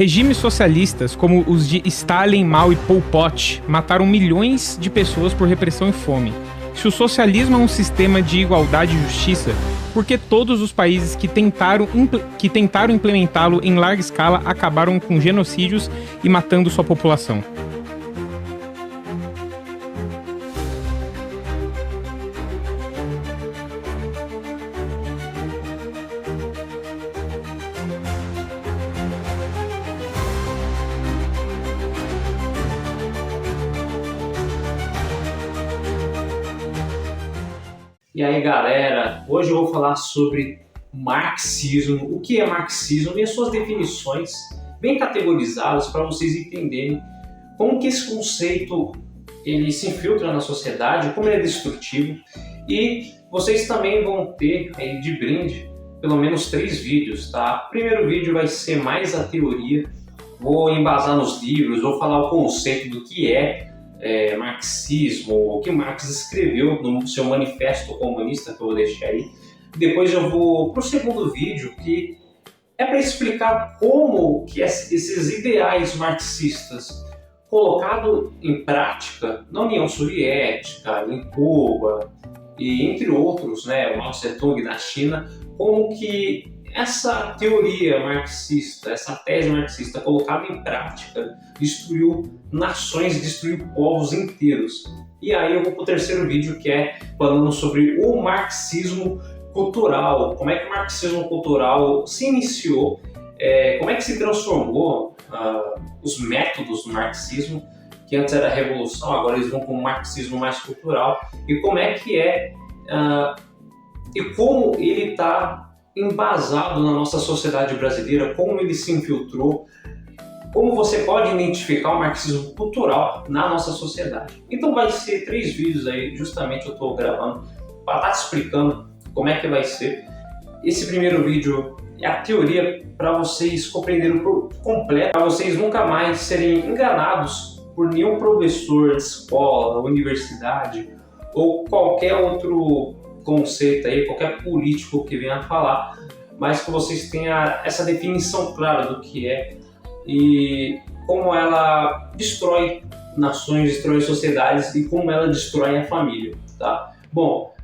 Regimes socialistas, como os de Stalin, Mao e Pol Pot, mataram milhões de pessoas por repressão e fome. Se o socialismo é um sistema de igualdade e justiça, por que todos os países que tentaram implementá-lo em larga escala acabaram com genocídios e matando sua população? E aí galera, hoje eu vou falar sobre marxismo, o que é marxismo e as suas definições bem categorizadas para vocês entenderem como que esse conceito ele se infiltra na sociedade, como ele é destrutivo, e vocês também vão ter aí de brinde pelo menos 3 vídeos, tá? O primeiro vídeo vai ser mais a teoria, vou embasar nos livros, vou falar o conceito do que é marxismo, o que Marx escreveu no seu manifesto comunista, que eu vou deixar aí. Depois eu vou para o segundo vídeo, que é para explicar como que esses ideais marxistas colocados em prática na União Soviética, em Cuba e entre outros, né, o Mao Tse-tung na China, como que essa teoria marxista, essa tese marxista colocada em prática destruiu nações, destruiu povos inteiros. E aí eu vou para o terceiro vídeo, que é falando sobre o marxismo cultural, como é que o marxismo cultural se iniciou, como é que se transformou os métodos do marxismo, que antes era revolução, agora eles vão com um marxismo mais cultural, e como é que e como ele está embasado na nossa sociedade brasileira, como ele se infiltrou, como você pode identificar o marxismo cultural na nossa sociedade. Então vai ser 3 vídeos aí, justamente eu estou gravando para estar te explicando como é que vai ser. Esse primeiro vídeo é a teoria para vocês compreenderem por completo, para vocês nunca mais serem enganados por nenhum professor de escola, universidade ou qualquer outro conceito aí, qualquer político que venha falar, mas que vocês tenham essa definição clara do que é e como ela destrói nações, destrói sociedades e como ela destrói a família, tá? Bom,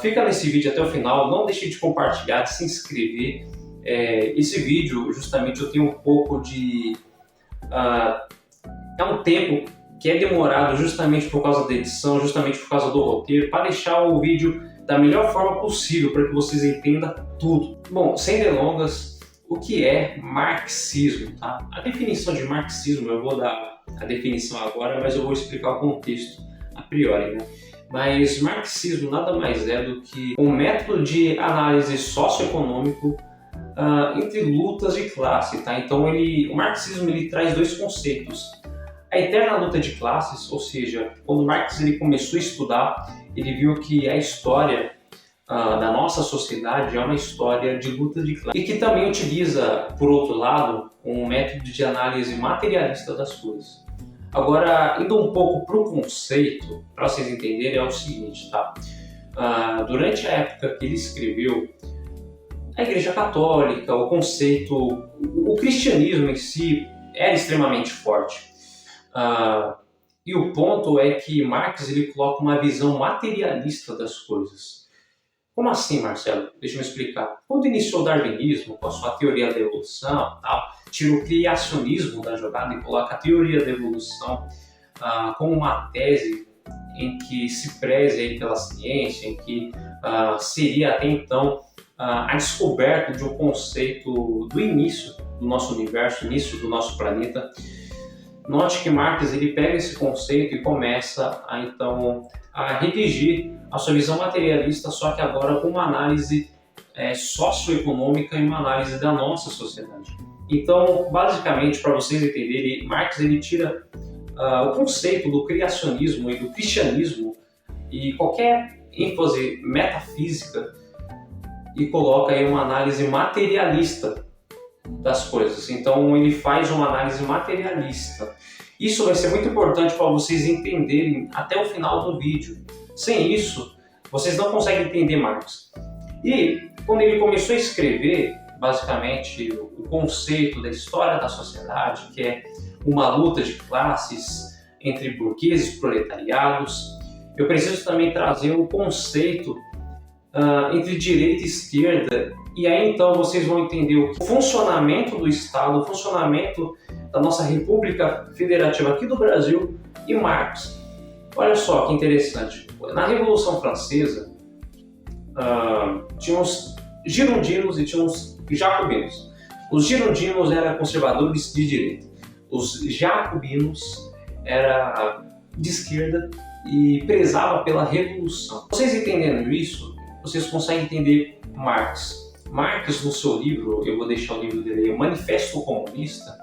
fica nesse vídeo até o final, não deixe de compartilhar, de se inscrever. Esse vídeo, justamente, eu tenho um pouco de... é um tempo que é demorado justamente por causa da edição, justamente por causa do roteiro, para deixar o vídeo da melhor forma possível para que vocês entendam tudo. Bom, sem delongas, o que é marxismo, tá? A definição de marxismo, eu vou dar a definição agora, mas eu vou explicar o contexto a priori, né? Mas marxismo nada mais é do que um método de análise socioeconômico entre lutas de classe, tá? Então o marxismo ele traz 2 conceitos. A eterna luta de classes, ou seja, quando Marx ele começou a estudar, ele viu que a história da nossa sociedade é uma história de luta de classe e que também utiliza, por outro lado, um método de análise materialista das coisas. Agora, indo um pouco para o conceito, para vocês entenderem, é o seguinte, tá? Durante a época que ele escreveu, a Igreja Católica, o conceito, o cristianismo em si era extremamente forte. E o ponto é que Marx ele coloca uma visão materialista das coisas. Como assim, Marcelo? Deixa eu me explicar. Quando iniciou o darwinismo, com a sua teoria da evolução, tira o criacionismo da jogada e coloca a teoria da evolução como uma tese em que se preze aí pela ciência, em que seria até então a descoberta de um conceito do início do nosso universo, início do nosso planeta. Note que Marx ele pega esse conceito e começa a redigir a sua visão materialista, só que agora com uma análise socioeconômica e uma análise da nossa sociedade. Então, basicamente, para vocês entenderem, Marx ele tira o conceito do criacionismo e do cristianismo e qualquer ênfase metafísica e coloca aí uma análise materialista das coisas. Então ele faz uma análise materialista. Isso vai ser muito importante para vocês entenderem até o final do vídeo. Sem isso, vocês não conseguem entender Marx. E quando ele começou a escrever, basicamente o conceito da história da sociedade, que é uma luta de classes entre burgueses e proletariados. Eu preciso também trazer o conceito entre direita e esquerda, e aí então vocês vão entender o funcionamento do Estado, o funcionamento da nossa República Federativa aqui do Brasil e Marx. Olha só que interessante, na Revolução Francesa tinha os girondinos e tinha os jacobinos. Os girondinos eram conservadores de direita, os jacobinos eram de esquerda e prezava pela revolução. Vocês entendendo isso, vocês conseguem entender Marx. Marx, no seu livro, eu vou deixar o livro dele, o Manifesto Comunista,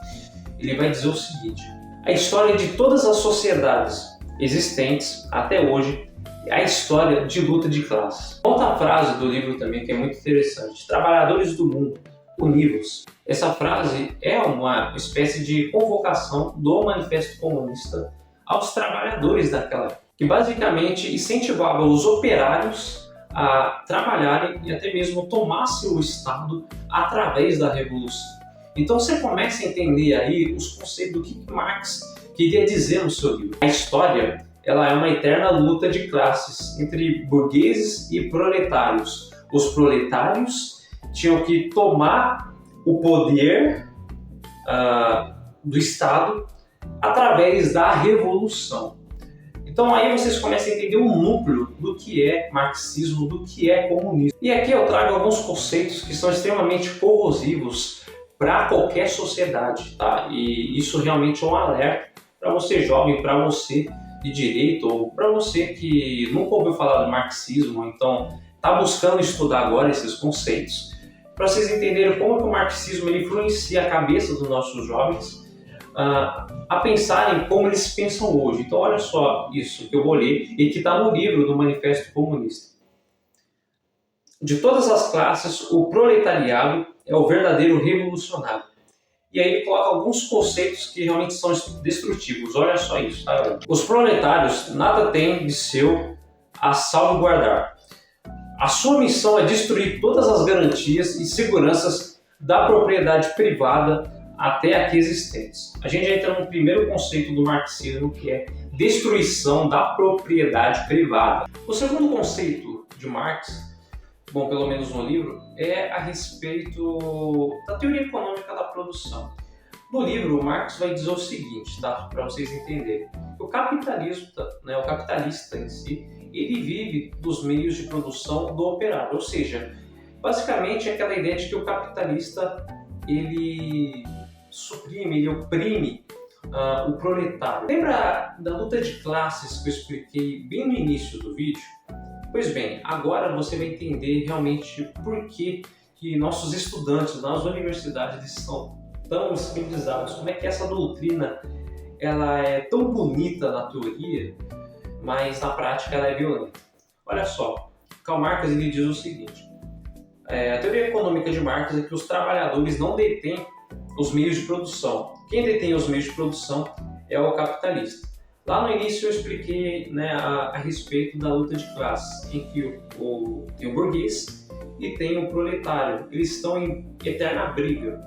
ele vai dizer o seguinte: a história de todas as sociedades existentes até hoje é a história de luta de classes. Outra frase do livro também que é muito interessante: trabalhadores do mundo, univos. Essa frase é uma espécie de convocação do Manifesto Comunista aos trabalhadores daquela época, que basicamente incentivava os operários a trabalharem e até mesmo tomassem o Estado através da Revolução. Então você começa a entender aí os conceitos do que Marx queria dizer no seu livro. A história, ela é uma eterna luta de classes entre burgueses e proletários. Os proletários tinham que tomar o poder do Estado através da Revolução. Então aí vocês começam a entender o núcleo do que é marxismo, do que é comunismo. E aqui eu trago alguns conceitos que são extremamente corrosivos para qualquer sociedade, tá? E isso realmente é um alerta para você jovem, para você de direito, ou para você que nunca ouviu falar do marxismo, então está buscando estudar agora esses conceitos, para vocês entenderem como que o marxismo ele influencia a cabeça dos nossos jovens a pensarem como eles pensam hoje. Então olha só isso que eu vou ler e que está no livro do Manifesto Comunista. De todas as classes, o proletariado é o verdadeiro revolucionário. E aí ele coloca alguns conceitos que realmente são destrutivos. Olha só isso, tá? Os proletários nada têm de seu a salvaguardar. A sua missão é destruir todas as garantias e seguranças da propriedade privada até aqui existentes. A gente já entra no primeiro conceito do marxismo, que é destruição da propriedade privada. O segundo conceito de Marx, bom, pelo menos no livro, é a respeito da teoria econômica da produção. No livro, Marx vai dizer o seguinte, tá? Para vocês entenderem. O capitalista, né, o capitalista em si, ele vive dos meios de produção do operário. Ou seja, basicamente é aquela ideia de que o capitalista ele suprime, ele oprime o proletário. Lembra da luta de classes que eu expliquei bem no início do vídeo? Pois bem, agora você vai entender realmente por que nossos estudantes nas universidades estão tão escravizados, como é que essa doutrina ela é tão bonita na teoria, mas na prática ela é violenta. Olha só, Karl Marx ele diz o seguinte: a teoria econômica de Marx é que os trabalhadores não detêm os meios de produção. Quem detém os meios de produção é o capitalista. Lá no início eu expliquei, né, a respeito da luta de classes, em que tem o burguês e tem o proletário. Eles estão em eterna briga.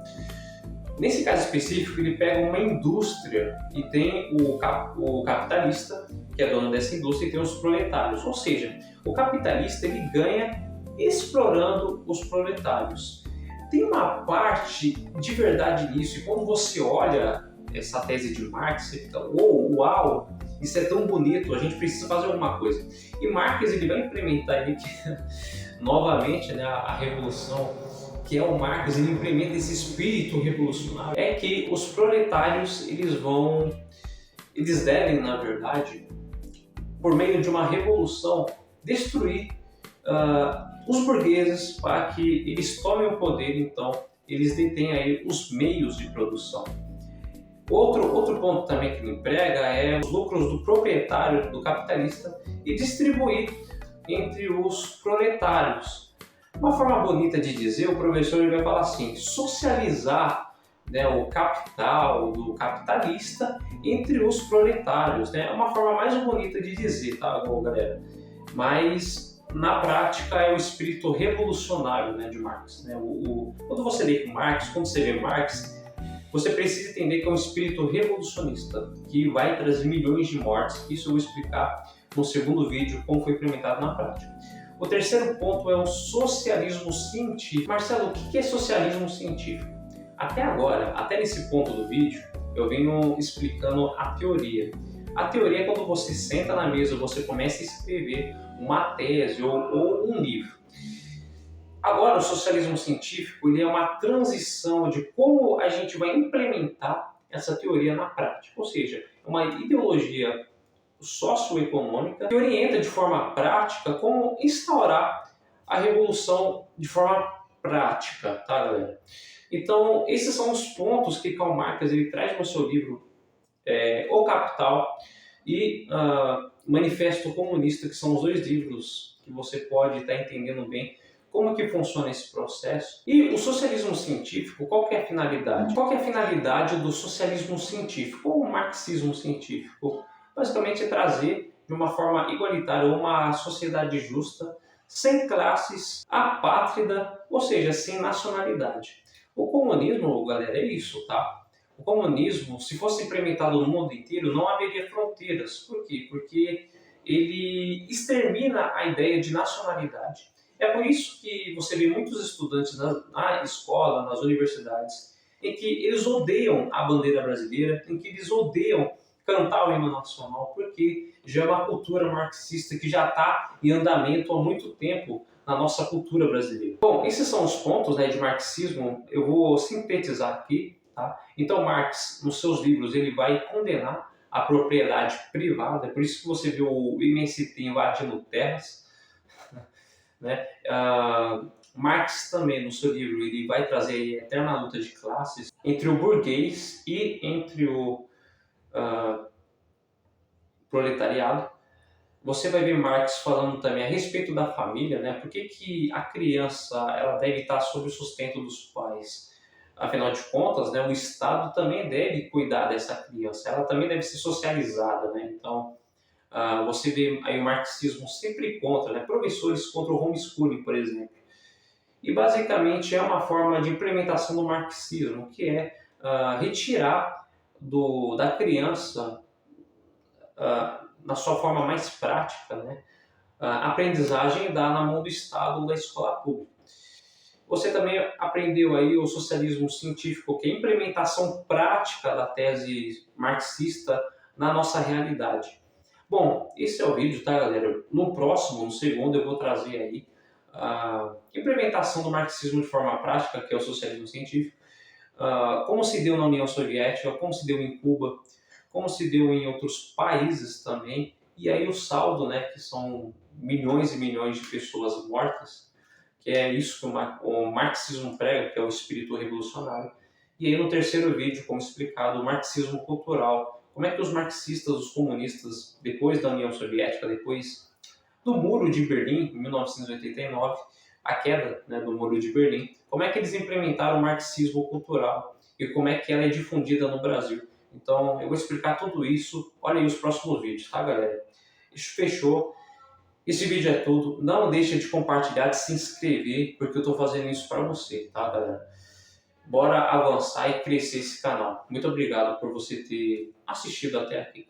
Nesse caso específico, ele pega uma indústria e tem o capitalista, que é dono dessa indústria, e tem os proletários. Ou seja, o capitalista ele ganha explorando os proletários. Tem uma parte de verdade nisso, e quando você olha essa tese de Marx, você fica, uau, isso é tão bonito, a gente precisa fazer alguma coisa. E Marx ele vai implementar aí novamente, né, a revolução, que é o Marx, ele implementa esse espírito revolucionário, é que os proletários eles devem, na verdade, por meio de uma revolução, destruir os burgueses para que eles tomem o poder, então eles detêm aí os meios de produção. Outro ponto também que ele emprega é os lucros do proprietário, do capitalista, e distribuir entre os proletários. Uma forma bonita de dizer, o professor ele vai falar assim: socializar, né, o capital do capitalista entre os proletários, né? É uma forma mais bonita de dizer, tá, galera? Mas na prática, é o espírito revolucionário, né, de Marx. Né? Quando você lê Marx, quando você vê Marx, você precisa entender que é um espírito revolucionista, que vai trazer milhões de mortes. Isso eu vou explicar no segundo vídeo, como foi implementado na prática. O terceiro ponto é o socialismo científico. Marcelo, o que é socialismo científico? Até agora, até nesse ponto do vídeo, eu venho explicando a teoria. A teoria é quando você senta na mesa, você começa a escrever uma tese ou um livro. Agora, o socialismo científico ele é uma transição de como a gente vai implementar essa teoria na prática. Ou seja, é uma ideologia socioeconômica que orienta de forma prática como instaurar a revolução de forma prática, tá, galera? Então, esses são os pontos que Karl Marx ele traz no seu livro O Capital e Manifesto Comunista, que são os dois livros que você pode estar entendendo bem como que funciona esse processo. E o socialismo científico, qual que é a finalidade? Qual que é a finalidade do socialismo científico ou o marxismo científico? Basicamente é trazer de uma forma igualitária uma sociedade justa, sem classes, apátrida, ou seja, sem nacionalidade. O comunismo, galera, é isso, tá? O comunismo, se fosse implementado no mundo inteiro, não haveria fronteiras. Por quê? Porque ele extermina a ideia de nacionalidade. É por isso que você vê muitos estudantes na escola, nas universidades, em que eles odeiam a bandeira brasileira, em que eles odeiam cantar o hino nacional, porque já é uma cultura marxista que já está em andamento há muito tempo na nossa cultura brasileira. Bom, esses são os pontos, né, de marxismo, eu vou sintetizar aqui. Tá? Então Marx, nos seus livros, ele vai condenar a propriedade privada, é por isso que você vê o MST invadindo terras. Né? Marx também, no seu livro, ele vai trazer a eterna luta de classes entre o burguês e entre o proletariado. Você vai ver Marx falando também a respeito da família, né? Por que a criança ela deve estar sob o sustento dos pais? Afinal de contas, né, o Estado também deve cuidar dessa criança, ela também deve ser socializada, né? Então, você vê aí o marxismo sempre contra, né? Professores contra o homeschooling, por exemplo. E basicamente é uma forma de implementação do marxismo, que é retirar da criança, na sua forma mais prática, né, a aprendizagem e dar na mão do Estado ou da escola pública. Você também aprendeu aí o socialismo científico, que é a implementação prática da tese marxista na nossa realidade. Bom, esse é o vídeo, tá, galera? No próximo, no segundo, eu vou trazer aí a implementação do marxismo de forma prática, que é o socialismo científico, como se deu na União Soviética, como se deu em Cuba, como se deu em outros países também, e aí o saldo, né, que são milhões e milhões de pessoas mortas, que é isso que o marxismo prega, que é o espírito revolucionário. E aí no terceiro vídeo, como explicado, o marxismo cultural, como é que os marxistas, os comunistas, depois da União Soviética, depois do Muro de Berlim, em 1989, a queda, né, do Muro de Berlim, como é que eles implementaram o marxismo cultural e como é que ela é difundida no Brasil. Então, eu vou explicar tudo isso. Olha aí os próximos vídeos, tá, galera? Isso fechou. Esse vídeo é tudo. Não deixa de compartilhar, de se inscrever, porque eu estou fazendo isso para você, tá, galera? Bora avançar e crescer esse canal. Muito obrigado por você ter assistido até aqui.